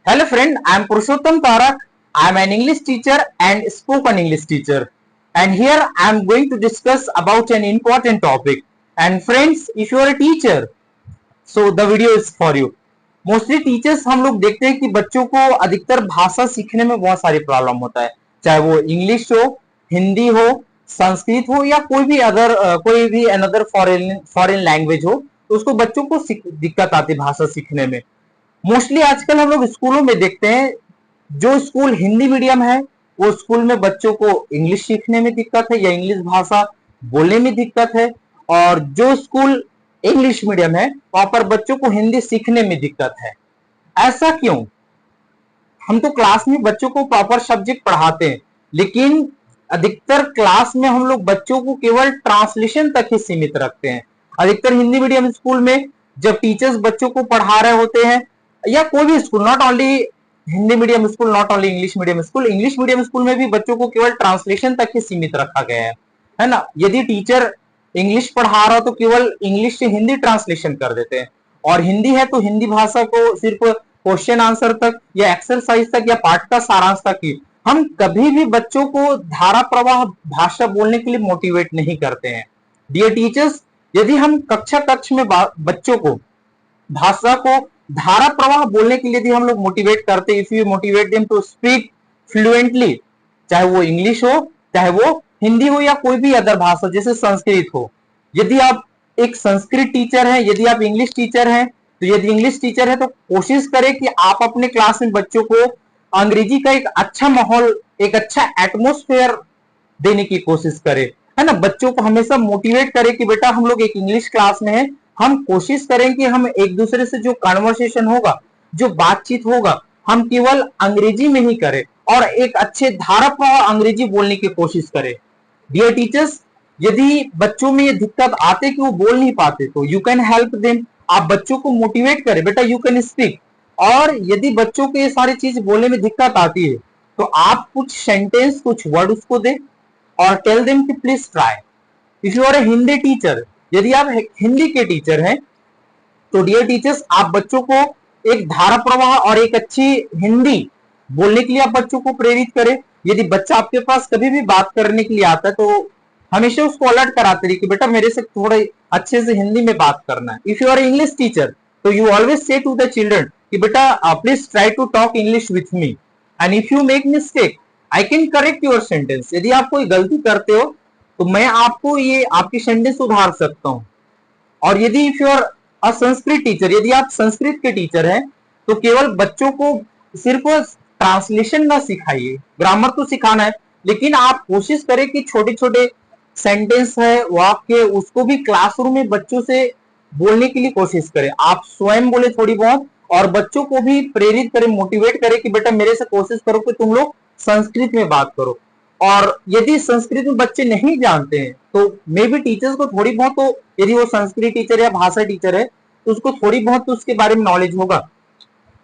Hello friend, I am Purushottam Tarak. I am an English teacher and spoken English teacher. And here I am going to discuss about an important topic. And friends, if you are a teacher, so the video is for you. Mostly teachers हम लोग देखते हैं कि बच्चों को अधिकतर भाषा सीखने में बहुत सारी प्रॉब्लम होता है, चाहे वो इंग्लिश हो, हिंदी हो, संस्कृत हो या कोई भी अनदर फॉरेन लैंग्वेज हो, तो उसको बच्चों को दिक्कत आती है भाषा सीखने में। मोस्टली आजकल हम लोग स्कूलों में देखते हैं, जो स्कूल हिंदी मीडियम है वो स्कूल में बच्चों को इंग्लिश सीखने में दिक्कत है या इंग्लिश भाषा बोलने में दिक्कत है, और जो स्कूल इंग्लिश मीडियम है वहां पर बच्चों को हिंदी सीखने में दिक्कत है। ऐसा क्यों? हम तो क्लास में बच्चों को प्रॉपर सब्जेक्ट पढ़ाते हैं, लेकिन अधिकतर क्लास में हम लोग बच्चों को केवल ट्रांसलेशन तक ही सीमित रखते हैं। अधिकतर हिंदी मीडियम स्कूल में जब टीचर्स बच्चों को पढ़ा रहे होते हैं, या कोई भी school, not only Hindi medium school, not only English medium school में भी बच्चों को केवल ट्रांसलेशन तक ही सीमित रखा गया है ना। यदि टीचर इंग्लिश पढ़ा रहा हो तो केवल इंग्लिश से हिंदी ट्रांसलेशन कर देते हैं, और हिंदी है तो हिंदी भाषा को सिर्फ क्वेश्चन आंसर तक या एक्सरसाइज तक या पाठ का सारांश तक ही। हम कभी भी बच्चों को धारा प्रवाह भाषा बोलने के लिए मोटिवेट नहीं करते हैं। डियर टीचर्स, यदि हम कक्ष में बच्चों को भाषा को धारा प्रवाह बोलने के लिए यदि हम लोग मोटिवेट करते, if you motivate them to speak fluently, चाहे वो इंग्लिश हो, चाहे वो हिंदी हो या कोई भी अदर भाषा जैसे संस्कृत हो। यदि आप एक संस्कृत टीचर हैं, यदि आप इंग्लिश टीचर हैं, तो यदि इंग्लिश टीचर है तो कोशिश करें कि आप अपने क्लास में बच्चों को अंग्रेजी का एक अच्छा माहौल, एक अच्छा एटमोस्फेयर देने की कोशिश करें, है ना। बच्चों को हमेशा मोटिवेट करें कि बेटा हम लोग एक इंग्लिश क्लास में हैं, हम कोशिश करें कि हम एक दूसरे से जो कन्वर्सेशन होगा, जो बातचीत होगा, हम केवल अंग्रेजी में ही करें और एक अच्छे धारा प्रवाह अंग्रेजी बोलने की कोशिश करें। डियर टीचर्स, यदि बच्चों में ये दिक्कत आते कि वो बोल नहीं पाते, तो यू कैन हेल्प देम। आप बच्चों को मोटिवेट करें, बेटा यू कैन स्पीक। और यदि बच्चों को ये सारी चीज बोलने में दिक्कत आती है तो आप कुछ सेंटेंस, कुछ वर्ड उसको दे और टेल देम कि please try. If you are a Hindi teacher, यदि आप हिंदी के टीचर हैं, तो डियर टीचर्स, आप बच्चों को एक धारा प्रवाह और एक अच्छी हिंदी बोलने के लिए आप बच्चों को प्रेरित करें। यदि बच्चा आपके पास कभी भी बात करने के लिए आता है तो हमेशा उसको अलर्ट कराते रहिए कि बेटा मेरे से थोड़े अच्छे से हिंदी में बात करना है। If you are English teacher, तो you always say to the children कि बेटा please try to talk English with me, and if you make mistake I can correct your sentence. यदि आप कोई गलती करते हो तो मैं आपको ये आपकी सेंटेंस सुधार सकता हूँ। और यदि if you are a Sanskrit teacher, यदि आप संस्कृत के टीचर हैं, तो केवल बच्चों को सिर्फ ट्रांसलेशन ना सिखाइए, ग्रामर तो सिखाना है, लेकिन आप कोशिश करें कि छोटे छोटे सेंटेंस है, वाक्य, उसको भी क्लासरूम में बच्चों से बोलने के लिए कोशिश करें। आप स्वयं बोले थोड़ी बहुत, और बच्चों को भी प्रेरित करें, मोटिवेट करें कि बेटा मेरे से कोशिश करो कि तुम लोग संस्कृत में बात करो। और यदि संस्कृत में बच्चे नहीं जानते हैं तो मे भी टीचर्स को थोड़ी बहुत, तो यदि वो संस्कृत टीचर या भाषा टीचर है तो उसको थोड़ी बहुत तो उसके बारे में नॉलेज होगा,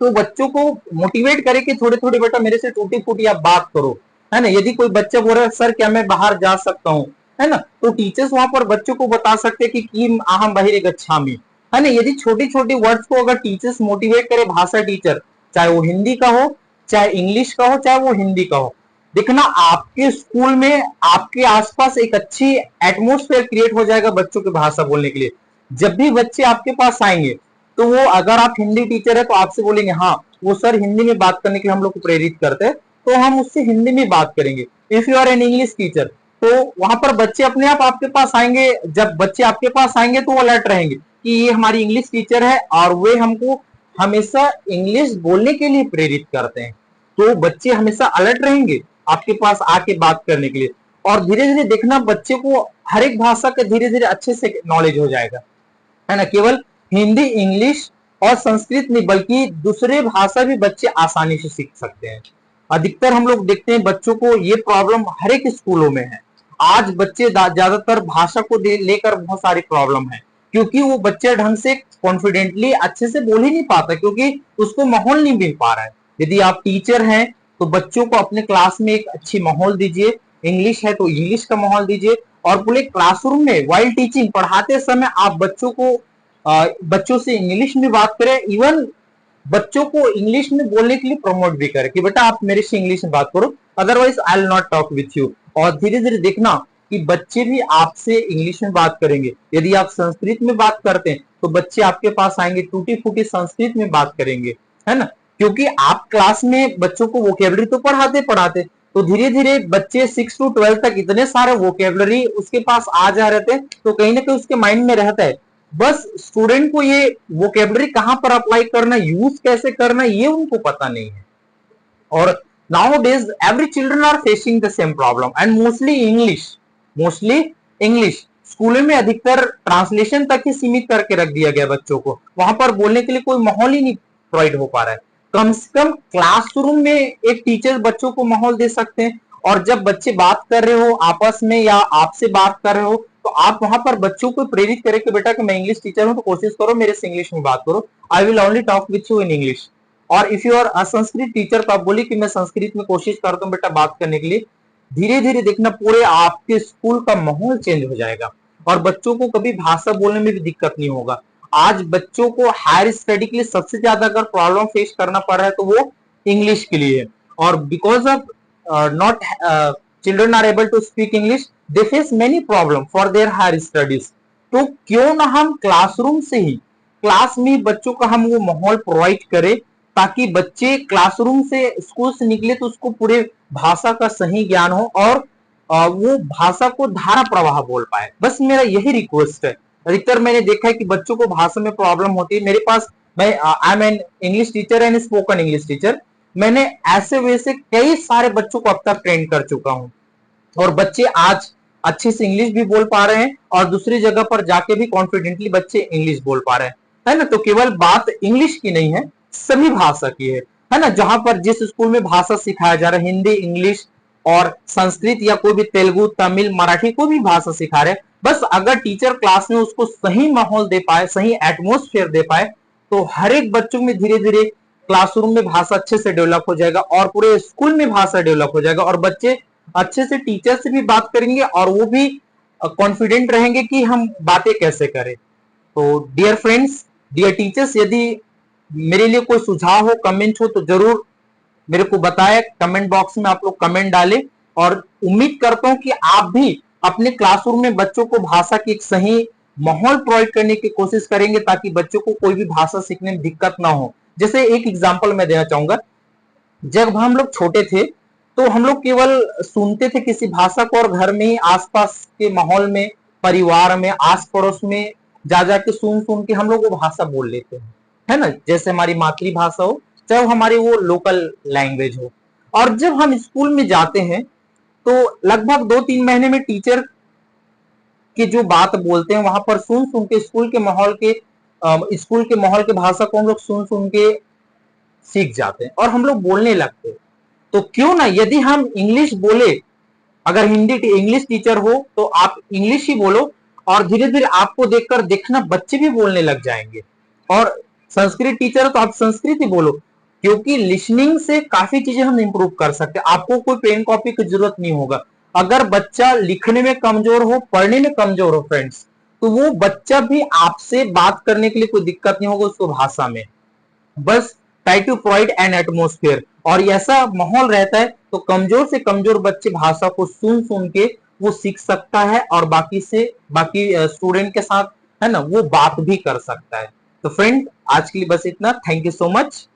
तो बच्चों को मोटिवेट करे कि थोड़े थोड़े बेटा मेरे से टूटी फूटी आप बात करो, है ना। यदि कोई बच्चा बोल रहा है सर क्या मैं बाहर जा सकता हूँ, है ना, तो टीचर्स वहां पर बच्चों को बता सकते हैं कि किम अहम बहिरे गच्छामि, है ना। यदि छोटी छोटी वर्ड्स को अगर टीचर्स मोटिवेट करे, भाषा टीचर, चाहे वो हिंदी का हो, चाहे इंग्लिश का हो, चाहे वो हिंदी का हो, देखना आपके स्कूल में आपके आसपास एक अच्छी एटमोस्फेयर क्रिएट हो जाएगा बच्चों की भाषा बोलने के लिए। जब भी बच्चे आपके पास आएंगे तो वो, अगर आप हिंदी टीचर है तो आपसे बोलेंगे हाँ वो सर हिंदी में बात करने के लिए हम लोग को प्रेरित करते हैं, तो हम उससे हिंदी में बात करेंगे। If you are an English teacher, तो वहां पर बच्चे अपने आप आपके पास आएंगे। जब बच्चे आपके पास आएंगे तो वो अलर्ट रहेंगे कि ये हमारी इंग्लिश टीचर है और वे हमको हमेशा इंग्लिश बोलने के लिए प्रेरित करते हैं, तो बच्चे हमेशा अलर्ट रहेंगे आपके पास आके बात करने के लिए। और धीरे धीरे देखना बच्चे को हर एक भाषा का धीरे धीरे अच्छे से नॉलेज हो जाएगा, है ना। केवल हिंदी, इंग्लिश और संस्कृत नहीं बल्कि दूसरे भाषा भी बच्चे आसानी से सीख सकते हैं। अधिकतर हम लोग देखते हैं बच्चों को ये प्रॉब्लम हर एक स्कूलों में है। आज बच्चे ज्यादातर भाषा को लेकर बहुत सारी प्रॉब्लम है, क्योंकि वो बच्चे ढंग से कॉन्फिडेंटली अच्छे से बोल ही नहीं पाता, क्योंकि उसको माहौल नहीं मिल पा रहा है। यदि आप टीचर हैं तो बच्चों को अपने क्लास में एक अच्छी माहौल दीजिए, इंग्लिश है तो इंग्लिश का माहौल दीजिए, और पूरे क्लासरूम में वाइल टीचिंग, पढ़ाते समय आप बच्चों से इंग्लिश में बात करें। इवन बच्चों को इंग्लिश में बोलने के लिए प्रमोट भी करे कि बेटा आप मेरे से इंग्लिश में बात करो, otherwise I will not talk with you. और धीरे धीरे देखना कि बच्चे भी आपसे इंग्लिश में बात करेंगे। यदि आप संस्कृत में बात करते हैं तो बच्चे आपके पास आएंगे, टूटी फूटी संस्कृत में बात करेंगे, है ना, क्योंकि आप क्लास में बच्चों को वोकेबलरी तो पढ़ाते पढ़ाते, तो धीरे धीरे बच्चे 6 to 12 तक इतने सारे वोकेबलरी उसके पास आ जा रहे थे, तो कहीं ना कहीं उसके माइंड में रहता है। बस स्टूडेंट को ये वोकेबलरी कहां पर अप्लाई करना, यूज कैसे करना, ये उनको पता नहीं है। और nowadays every children are facing the same problem and mostly english स्कूलों में अधिकतर ट्रांसलेशन तक ही सीमित करके रख दिया गया बच्चों को, वहां पर बोलने के लिए कोई माहौल ही नहीं प्रोवाइड हो पा रहा है। कम से कम क्लासरूम में एक टीचर बच्चों को माहौल दे सकते हैं, और जब बच्चे बात कर रहे हो आपस में या आपसे बात कर रहे हो तो आप वहां पर बच्चों को प्रेरित करें कि बेटा कि मैं इंग्लिश टीचर हूं तो कोशिश करो मेरे से इंग्लिश में बात करो, I will only talk with you in English. और if you are a Sanskrit teacher तो आप बोलिए कि मैं संस्कृत में कोशिश करता हूँ बेटा बात करने के लिए। धीरे धीरे देखना पूरे आपके स्कूल का माहौल चेंज हो जाएगा और बच्चों को कभी भाषा बोलने में भी दिक्कत नहीं होगा। आज बच्चों को हायर स्टडी के लिए सबसे ज्यादा अगर प्रॉब्लम फेस करना पड़ रहा है तो वो इंग्लिश के लिए है। और because of not children are able to speak English, they face many problem for their higher studies. तो क्यों ना हम क्लासरूम से ही, क्लास में बच्चों का हम वो माहौल प्रोवाइड करें ताकि बच्चे क्लासरूम से स्कूल से निकले तो उसको पूरे भाषा का सही ज्ञान हो और वो भाषा को धारा प्रवाह बोल पाए। बस मेरा यही रिक्वेस्ट है। अधिकतर मैंने देखा है कि बच्चों को भाषा में प्रॉब्लम होती है। मेरे पास, मैं I am N English teacher and spoken English teacher, मैंने ऐसे वैसे कई सारे बच्चों को अब तक ट्रेन कर चुका हूं और बच्चे आज अच्छे से इंग्लिश भी बोल पा रहे हैं और दूसरी जगह पर जाके भी कॉन्फिडेंटली बच्चे इंग्लिश बोल पा रहे हैं, है ना। तो केवल बात इंग्लिश की नहीं है, सभी भाषा की है ना। जहां पर जिस स्कूल में भाषा सिखाया जा रहा है, हिंदी, इंग्लिश और संस्कृत या कोई भी तेलुगु, तमिल, मराठी कोई भी भाषा सिखा रहे हैं, बस अगर टीचर क्लास में उसको सही माहौल दे पाए, सही एटमोस्फेयर दे पाए, तो हर एक बच्चों में धीरे धीरे क्लासरूम में भाषा अच्छे से डेवलप हो जाएगा और पूरे स्कूल में भाषा डेवलप हो जाएगा और बच्चे अच्छे से टीचर से भी बात करेंगे और वो भी कॉन्फिडेंट रहेंगे कि हम बातें कैसे करें। तो डियर फ्रेंड्स, डियर टीचर्स, यदि मेरे लिए कोई सुझाव हो, कमेंट हो तो जरूर मेरे को बताएं। कमेंट बॉक्स में आप लोग कमेंट डालें और उम्मीद करता हूं कि आप भी अपने क्लासरूम में बच्चों को भाषा की एक सही माहौल प्रोवाइड करने की कोशिश करेंगे ताकि बच्चों को कोई भी भाषा सीखने में दिक्कत ना हो। जैसे एक एग्जांपल मैं देना चाहूंगा, जब हम लोग छोटे थे तो हम लोग केवल सुनते थे किसी भाषा को और घर में ही आसपास के माहौल में, परिवार में, आस पड़ोस में जा जाके सुन सुन के हम लोग वो भाषा बोल लेते हैं, है ना। जैसे हमारी मातृभाषा हो चाहे हमारी वो लोकल लैंग्वेज हो। और जब हम स्कूल में जाते हैं तो लगभग 2-3 महीने में टीचर की जो बात बोलते हैं वहां पर सुन सुन के स्कूल के माहौल के भाषा को हम लोग सुन सुन के सीख जाते हैं और हम लोग बोलने लगते हैं। तो क्यों ना यदि हम इंग्लिश बोले, अगर हिंदी इंग्लिश टीचर हो तो आप इंग्लिश ही बोलो और धीरे धीरे आपको देखकर देखना बच्चे भी बोलने लग जाएंगे। और संस्कृत टीचर हो तो आप संस्कृत ही बोलो, क्योंकि लिसनिंग से काफी चीजें हम इंप्रूव कर सकते हैं। आपको कोई पेन कॉपी की जरूरत नहीं होगा। अगर बच्चा लिखने में कमजोर हो, पढ़ने में कमजोर हो फ्रेंड्स, तो वो बच्चा भी आपसे बात करने के लिए कोई दिक्कत नहीं होगा उसको भाषा में। बस try to provide an atmosphere, और ऐसा माहौल रहता है तो कमजोर से कमजोर बच्चे भाषा को सुन सुन के वो सीख सकता है और बाकी स्टूडेंट के साथ, है ना, वो बात भी कर सकता है। तो फ्रेंड, आज के लिए बस इतना। Thank you so much.